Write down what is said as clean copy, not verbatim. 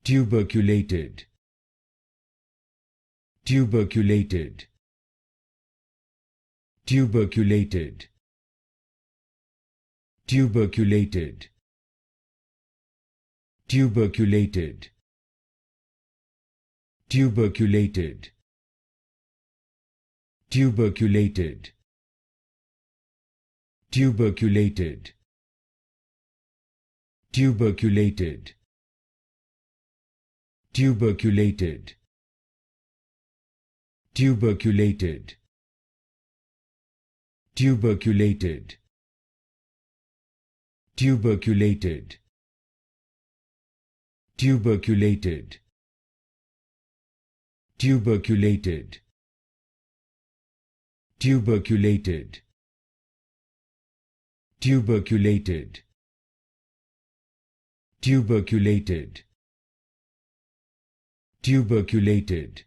tuberculated, tuberculated, tuberculated, tuberculated, tuberculated, tuberculated, tuberculated, tuberculated, tuberculated, tuberculated, tuberculated, tuberculated, tuberculated, tuberculated, tuberculated, tuberculated, tuberculated, tuberculated, tuberculated,